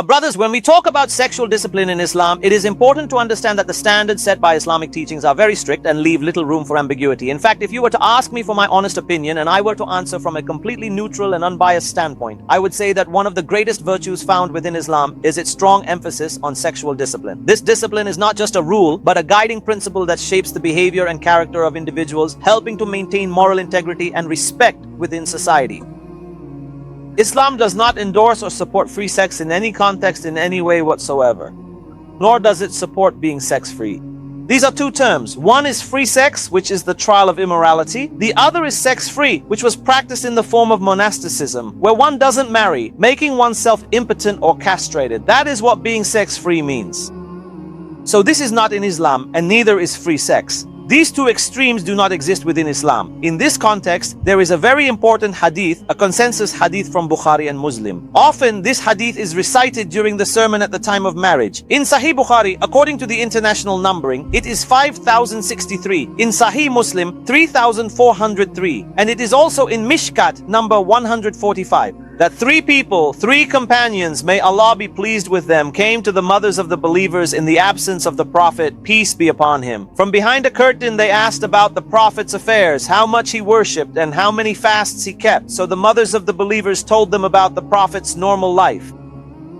Brothers, when we talk about sexual discipline in Islam, it is important to understand that the standards set by Islamic teachings are very strict and leave little room for ambiguity. In fact, if you were to ask me for my honest opinion and I were to answer from a completely neutral and unbiased standpoint, I would say that one of the greatest virtues found within Islam is its strong emphasis on sexual discipline. This discipline is not just a rule, but a guiding principle that shapes the behavior and character of individuals, helping to maintain moral integrity and respect within society. Islam does not endorse or support free sex in any context in any way whatsoever, nor does it support being sex-free. These are two terms. One is free sex, which is the trial of immorality. The other is sex-free, which was practiced in the form of monasticism, where one doesn't marry, making oneself impotent or castrated. That is what being sex-free means. So this is not in Islam, and neither is free sex. These two extremes do not exist within Islam. In this context, there is a very important hadith, a consensus hadith from Bukhari and Muslim. Often, this hadith is recited during the sermon at the time of marriage. In Sahih Bukhari, according to the international numbering, it is 5063. In Sahih Muslim, 3403. And it is also in Mishkat, number 145. That three people, three companions, may Allah be pleased with them, came to the mothers of the believers in the absence of the Prophet, peace be upon him. From behind a curtain they asked about the Prophet's affairs, how much he worshipped and how many fasts he kept. So the mothers of the believers told them about the Prophet's normal life.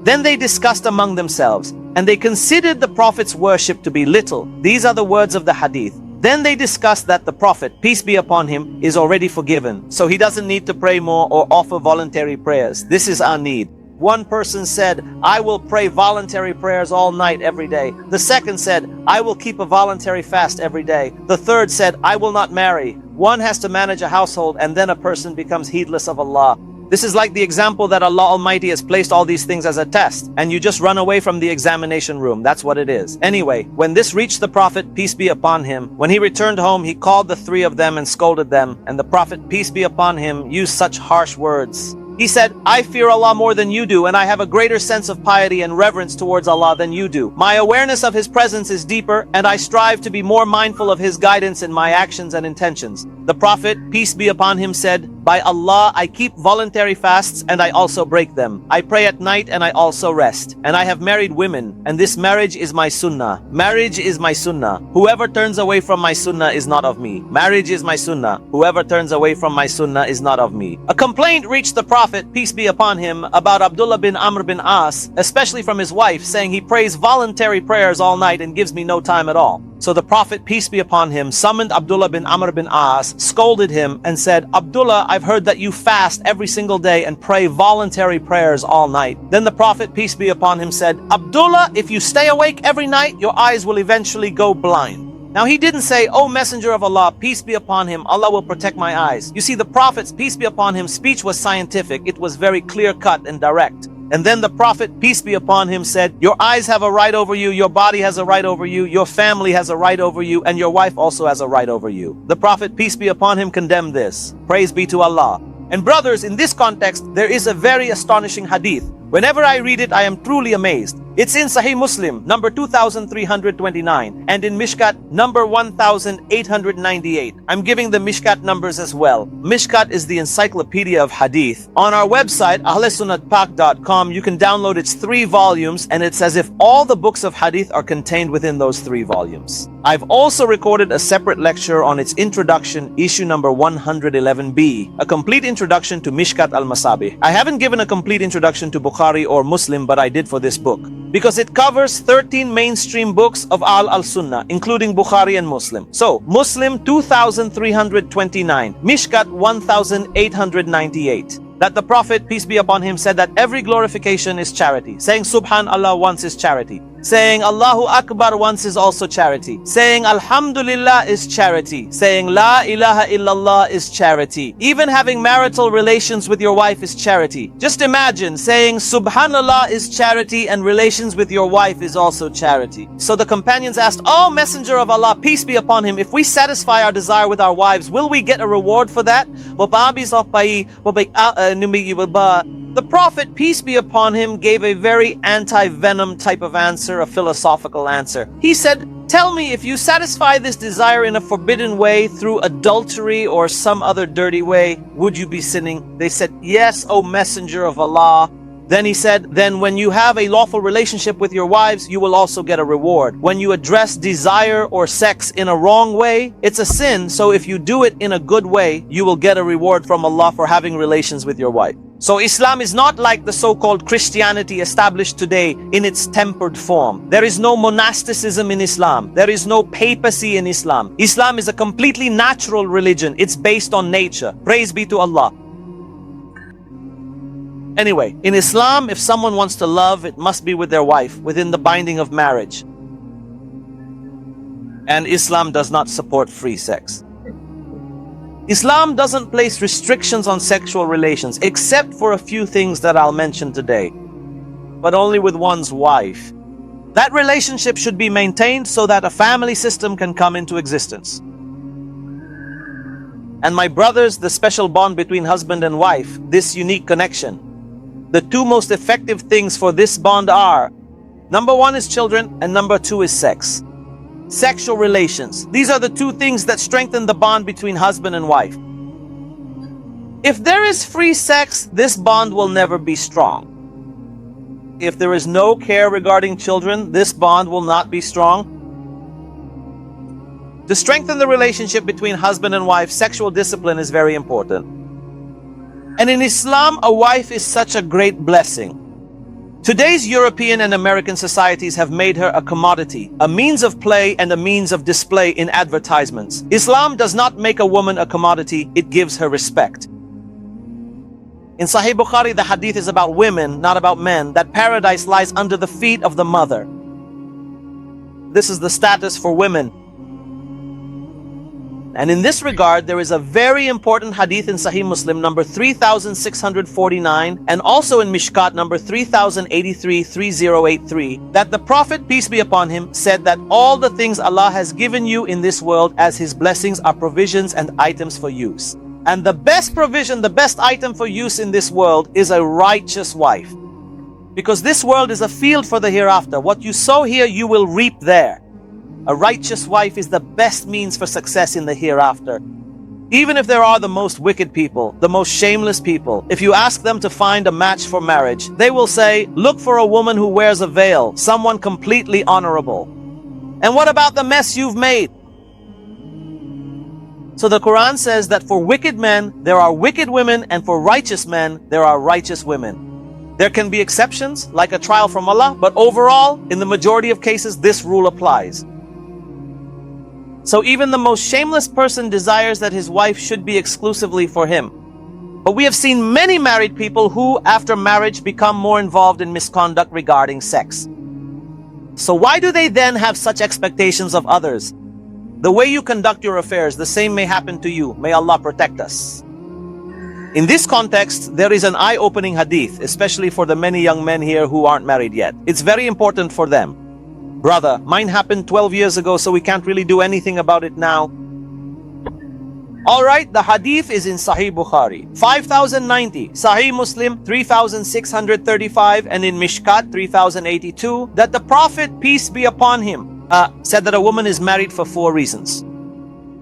Then they discussed among themselves, and they considered the Prophet's worship to be little. These are the words of the hadith. Then they discussed that the Prophet, peace be upon him, is already forgiven, so he doesn't need to pray more or offer voluntary prayers. This is our need. One person said, I will pray voluntary prayers all night every day. The second said, I will keep a voluntary fast every day. The third said, I will not marry. One has to manage a household and then a person becomes heedless of Allah. This is like the example that Allah Almighty has placed all these things as a test, and you just run away from the examination room. That's what it is. Anyway, when this reached the Prophet, peace be upon him, when he returned home, he called the three of them and scolded them, and the Prophet, peace be upon him, used such harsh words. He said, I fear Allah more than you do, and I have a greater sense of piety and reverence towards Allah than you do. My awareness of His presence is deeper, and I strive to be more mindful of His guidance in my actions and intentions. The Prophet, peace be upon him, said, by Allah, I keep voluntary fasts and I also break them. I pray at night and I also rest. And I have married women, and this marriage is my sunnah. Marriage is my sunnah. Whoever turns away from my sunnah is not of me. Marriage is my sunnah. Whoever turns away from my sunnah is not of me. A complaint reached the Prophet, peace be upon him, about Abdullah bin Amr bin As, especially from his wife, saying he prays voluntary prayers all night and gives me no time at all. So the Prophet, peace be upon him, summoned Abdullah bin Amr bin As, scolded him and said, Abdullah, I've heard that you fast every single day and pray voluntary prayers all night. Then the Prophet, peace be upon him, said, Abdullah, if you stay awake every night, your eyes will eventually go blind. Now he didn't say, O Messenger of Allah, peace be upon him, Allah will protect my eyes. You see, the Prophet's, peace be upon him, speech was scientific. It was very clear-cut and direct. And then the Prophet, peace be upon him, said, your eyes have a right over you, your body has a right over you, your family has a right over you, and your wife also has a right over you. The Prophet, peace be upon him, condemned this. Praise be to Allah. And brothers, in this context, there is a very astonishing hadith. Whenever I read it, I am truly amazed. It's in Sahih Muslim, number 2329, and in Mishkat, number 1898. I'm giving the Mishkat numbers as well. Mishkat is the encyclopedia of hadith. On our website, ahlesunnatpak.com, you can download its 3 volumes, and it's as if all the books of hadith are contained within those 3 volumes. I've also recorded a separate lecture on its introduction, issue number 111b, a complete introduction to Mishkat al-Masabih. I haven't given a complete introduction to Bukhari or Muslim, but I did for this book, because it covers 13 mainstream books of al-Sunnah, including Bukhari and Muslim. So, Muslim 2329, Mishkat 1898. That the Prophet, peace be upon him, said that every glorification is charity. Saying Subhanallah once is charity. Saying Allahu Akbar once is also charity. Saying Alhamdulillah is charity. Saying La ilaha illallah is charity. Even having marital relations with your wife is charity. Just imagine saying Subhanallah is charity and relations with your wife is also charity. So the companions asked, Oh Messenger of Allah, peace be upon him, if we satisfy our desire with our wives, will we get a reward for that? The Prophet, peace be upon him, gave a very anti-venom type of answer, a philosophical answer. He said, tell me, if you satisfy this desire in a forbidden way through adultery or some other dirty way, would you be sinning? They said, yes, O Messenger of Allah. Then he said, then when you have a lawful relationship with your wives, you will also get a reward. When you address desire or sex in a wrong way, it's a sin. So if you do it in a good way, you will get a reward from Allah for having relations with your wife. So Islam is not like the so-called Christianity established today in its tempered form. There is no monasticism in Islam. There is no papacy in Islam. Islam is a completely natural religion. It's based on nature. Praise be to Allah. Anyway, in Islam, if someone wants to love, it must be with their wife, within the binding of marriage. And Islam does not support free sex. Islam doesn't place restrictions on sexual relations, except for a few things that I'll mention today, but only with one's wife. That relationship should be maintained so that a family system can come into existence. And my brothers, the special bond between husband and wife, this unique connection, the two most effective things for this bond are, number one is children, and number two is sex. Sexual relations. These are the two things that strengthen the bond between husband and wife. If there is free sex, this bond will never be strong. If there is no care regarding children, this bond will not be strong. To strengthen the relationship between husband and wife, sexual discipline is very important. And in Islam, a wife is such a great blessing. Today's European and American societies have made her a commodity, a means of play and a means of display in advertisements. Islam does not make a woman a commodity, it gives her respect. In Sahih Bukhari, the hadith is about women, not about men, that paradise lies under the feet of the mother. This is the status for women. And in this regard, there is a very important hadith in Sahih Muslim number 3649 and also in Mishkat number 3083-3083 that the Prophet, peace be upon him, said that all the things Allah has given you in this world as His blessings are provisions and items for use. And the best provision, the best item for use in this world is a righteous wife. Because this world is a field for the hereafter. What you sow here, you will reap there. A righteous wife is the best means for success in the hereafter. Even if there are the most wicked people, the most shameless people, if you ask them to find a match for marriage, they will say, look for a woman who wears a veil, someone completely honorable. And what about the mess you've made? So the Quran says that for wicked men, there are wicked women, and for righteous men, there are righteous women. There can be exceptions, like a trial from Allah, but overall, in the majority of cases, this rule applies. So even the most shameless person desires that his wife should be exclusively for him. But we have seen many married people who, after marriage, become more involved in misconduct regarding sex. So why do they then have such expectations of others? The way you conduct your affairs, the same may happen to you. May Allah protect us. In this context, there is an eye-opening hadith, especially for the many young men here who aren't married yet. It's very important for them. Brother, mine happened 12 years ago, so we can't really do anything about it now. Alright, the hadith is in Sahih Bukhari, 5090, Sahih Muslim, 3635, and in Mishkat, 3082, that the Prophet, peace be upon him, said that a woman is married for 4 reasons.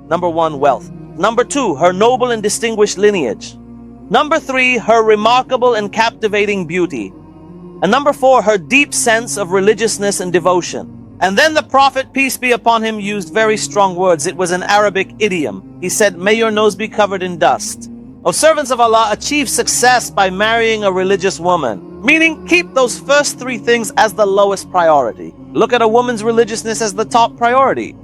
Number 1, wealth. Number 2, her noble and distinguished lineage. Number 3, her remarkable and captivating beauty. And number 4, her deep sense of religiousness and devotion. And then the Prophet, peace be upon him, used very strong words. It was an Arabic idiom. He said, may your nose be covered in dust. O servants of Allah, achieve success by marrying a religious woman. Meaning, keep those first 3 things as the lowest priority. Look at a woman's religiousness as the top priority.